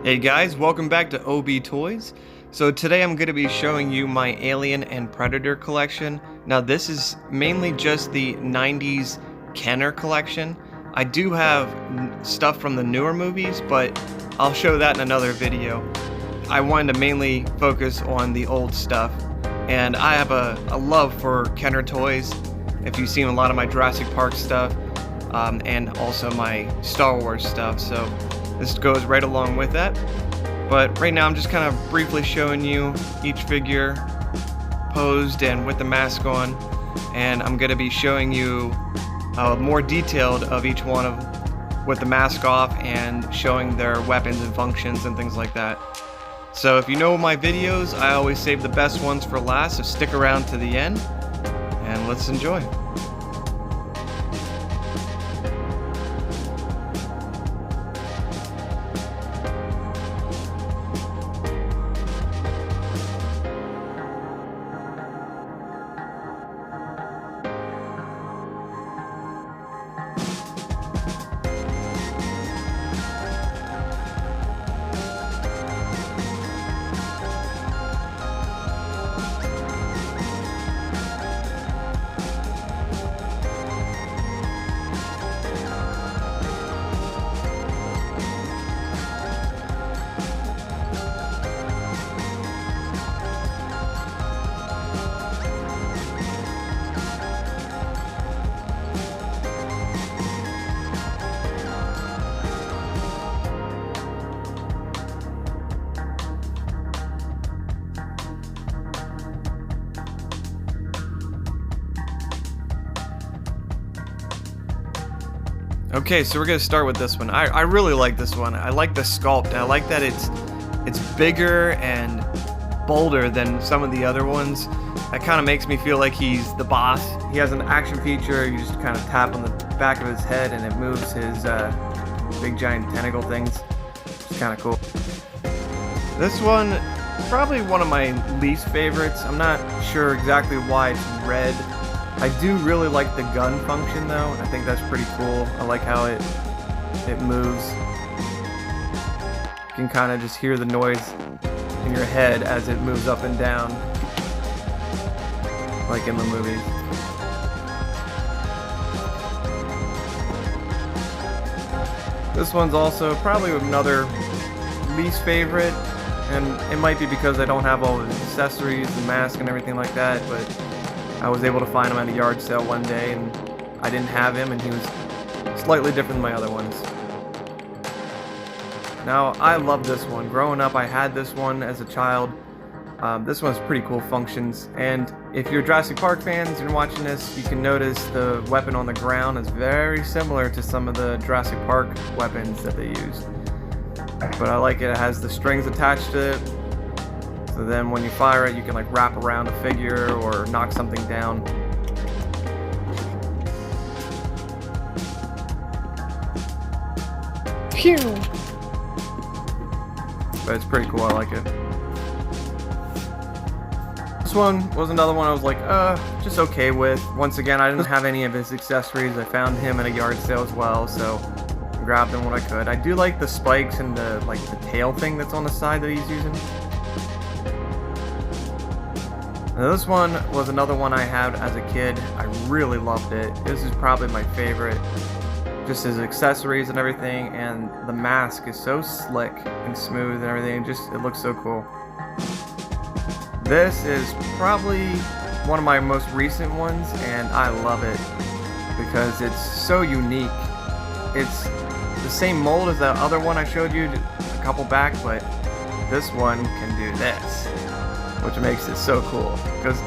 Hey guys, welcome back to OB Toys. So today I'm going to be showing you my Alien and Predator collection. Now this is mainly just the 90s Kenner collection. I do have stuff from the newer movies, but I'll show that in another video. I wanted to mainly focus on the old stuff, and I have a love for Kenner toys. If you've seen a lot of my Jurassic Park stuff, and also my Star Wars stuff, so this goes right along with that. But right now I'm just kind of briefly showing you each figure posed and with the mask on, and I'm going to be showing you more detailed of each one of with the mask off and showing their weapons and functions and things like that. So if you know my videos, I always save the best ones for last, so stick around to the end and let's enjoy. Okay, so we're gonna start with this one. I really like this one. I like the sculpt. I like that it's bigger and bolder than some of the other ones. That kind of makes me feel like he's the boss. He has an action feature. You just kind of tap on the back of his head and it moves his big giant tentacle things. It's kind of cool. This one, probably one of my least favorites. I'm not sure exactly why it's red. I do really like the gun function though. I think that's pretty cool. I like how it moves. You can kind of just hear the noise in your head as it moves up and down, like in the movies. This one's also probably another least favorite, and it might be because I don't have all the accessories, the mask and everything like that, but I was able to find him at a yard sale one day, and I didn't have him, and he was slightly different than my other ones. Now, I love this one. Growing up, I had this one as a child. This one's pretty cool functions, and if you're Jurassic Park fans and watching this, you can notice the weapon on the ground is very similar to some of the Jurassic Park weapons that they used. But I like it. It has the strings attached to it. So then when you fire it, you can like wrap around a figure or knock something down. Pew! But it's pretty cool, I like it. This one was another one I was like, just okay with. Once again, I didn't have any of his accessories. I found him at a yard sale as well, so I grabbed him when I could. I do like the spikes and the tail thing that's on the side that he's using. Now this one was another one I had as a kid. I really loved it. This is probably my favorite. Just his accessories and everything, and the mask is so slick and smooth and everything. It looks so cool. This is probably one of my most recent ones, and I love it because it's so unique. It's the same mold as that other one I showed you a couple back, but this one can do this, which makes it so cool. Because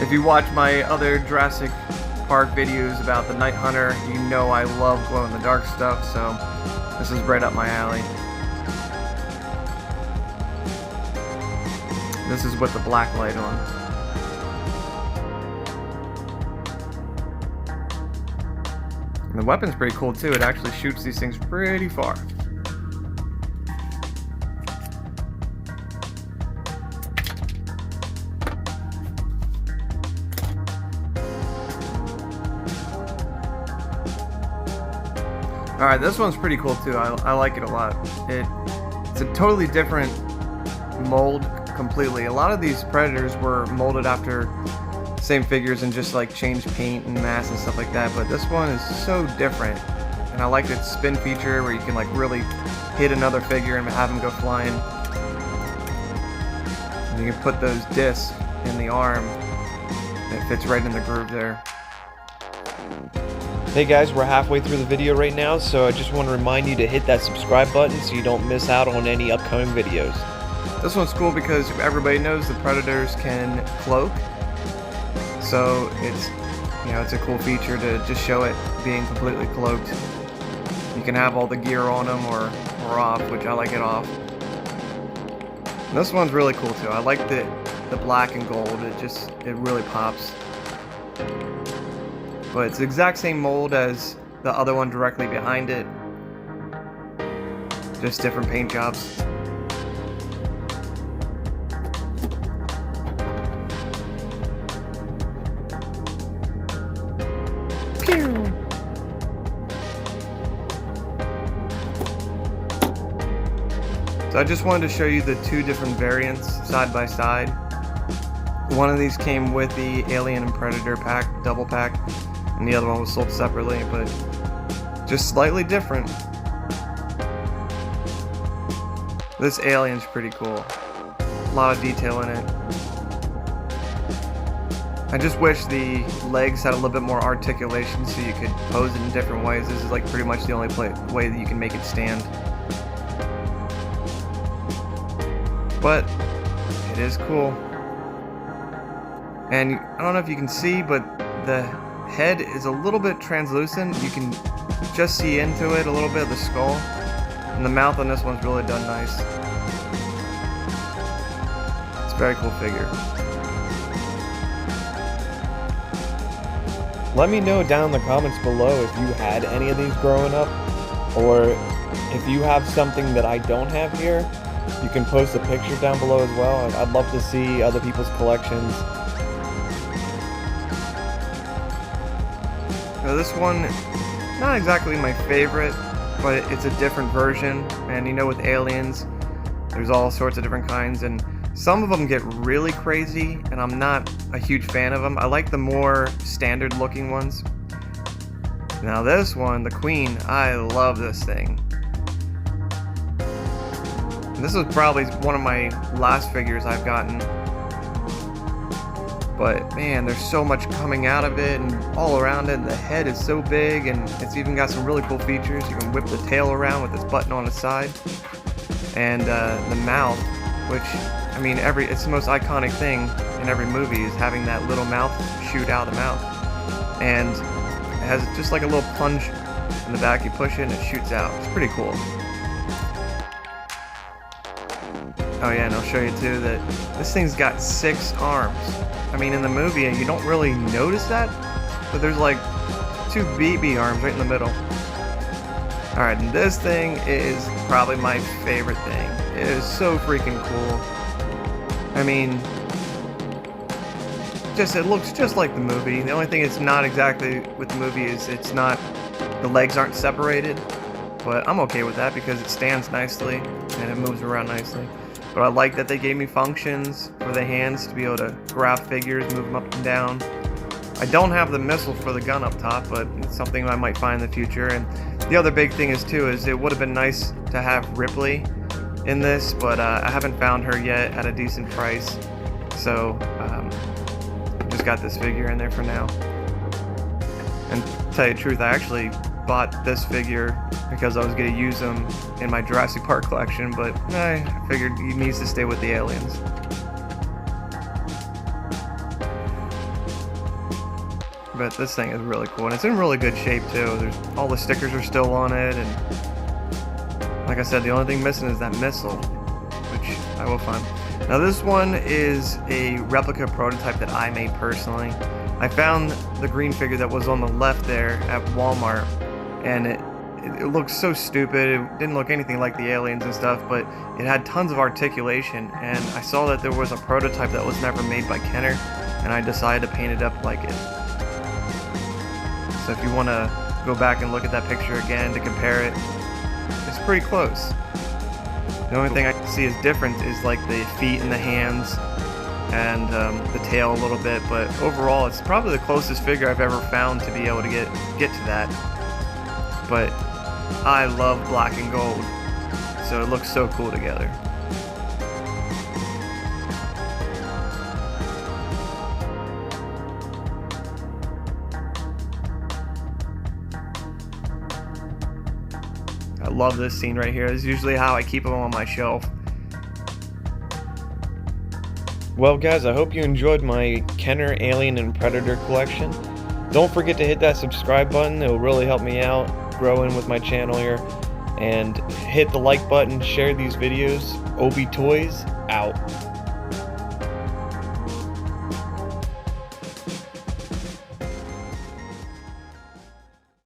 if you watch my other Jurassic Park videos about the Night Hunter, you know I love glow-in-the-dark stuff, so this is right up my alley. This is with the black light on. And the weapon's pretty cool too. It actually shoots these things pretty far. Alright, this one's pretty cool too. I like it a lot. It's a totally different mold completely. A lot of these Predators were molded after same figures and just like changed paint and mass and stuff like that, but this one is so different. And I like its spin feature where you can like really hit another figure and have them go flying. And you can put those discs in the arm. It fits right in the groove there. Hey guys, we're halfway through the video right now, so I just want to remind you to hit that subscribe button so you don't miss out on any upcoming videos. This one's cool because everybody knows the Predators can cloak. So it's, you know, it's a cool feature to just show it being completely cloaked. You can have all the gear on them or off, which I like it off. And this one's really cool too. I like the black and gold. It really pops. But it's the exact same mold as the other one directly behind it. Just different paint jobs. So I just wanted to show you the two different variants side by side. One of these came with the Alien and Predator pack, double pack, and the other one was sold separately, but just slightly different. This Alien's pretty cool. A lot of detail in it. I just wish the legs had a little bit more articulation so you could pose it in different ways. This is like pretty much the only way that you can make it stand. But it is cool. And I don't know if you can see, but the head is a little bit translucent. You can just see into it a little bit of the skull. And the mouth on this one's really done nice. It's a very cool figure. Let me know down in the comments below if you had any of these growing up, or if you have something that I don't have here. You can post a picture down below as well. I'd love to see other people's collections. Now this one, not exactly my favorite, but it's a different version. And you know, with aliens, there's all sorts of different kinds, and some of them get really crazy, and I'm not a huge fan of them. I like the more standard looking ones. Now this one, the Queen, I love this thing. This was probably one of my last figures I've gotten. But man, there's so much coming out of it and all around it. And the head is so big, and it's even got some really cool features. You can whip the tail around with this button on the side. And the mouth, which, I mean, it's the most iconic thing in every movie is having that little mouth shoot out of the mouth. And it has just like a little plunge in the back. You push it and it shoots out. It's pretty cool. Oh yeah, and I'll show you too that this thing's got 6 arms. I mean, in the movie, you don't really notice that, but there's like 2 BB arms right in the middle. Alright, and this thing is probably my favorite thing. It is so freaking cool. I mean, it looks just like the movie. The only thing it's not exactly with the movie is the legs aren't separated, but I'm okay with that because it stands nicely and it moves around nicely. But I like that they gave me functions for the hands to be able to grab figures, move them up and down. I don't have the missile for the gun up top, but it's something I might find in the future. And the other big thing is it would have been nice to have Ripley in this, but I haven't found her yet at a decent price. So just got this figure in there for now. And to tell you the truth, I actually bought this figure because I was going to use them in my Jurassic Park collection, but I figured he needs to stay with the aliens. But this thing is really cool, and it's in really good shape too. All the stickers are still on it, and like I said, the only thing missing is that missile, which I will find. Now this one is a replica prototype that I made personally. I found the green figure that was on the left there at Walmart, and it looked so stupid. It didn't look anything like the aliens and stuff, but it had tons of articulation, and I saw that there was a prototype that was never made by Kenner, and I decided to paint it up like it. So if you want to go back and look at that picture again to compare it, it's pretty close. The only thing I can see is different is like the feet and the hands and the tail a little bit, but overall it's probably the closest figure I've ever found to be able to get to that. But I love black and gold, so it looks so cool together. I love this scene right here. This is usually how I keep them on my shelf. Well guys, I hope you enjoyed my Kenner Alien and Predator collection. Don't forget to hit that subscribe button, it will really help me out growing with my channel here. And hit the like button, share these videos. OB Toys, out.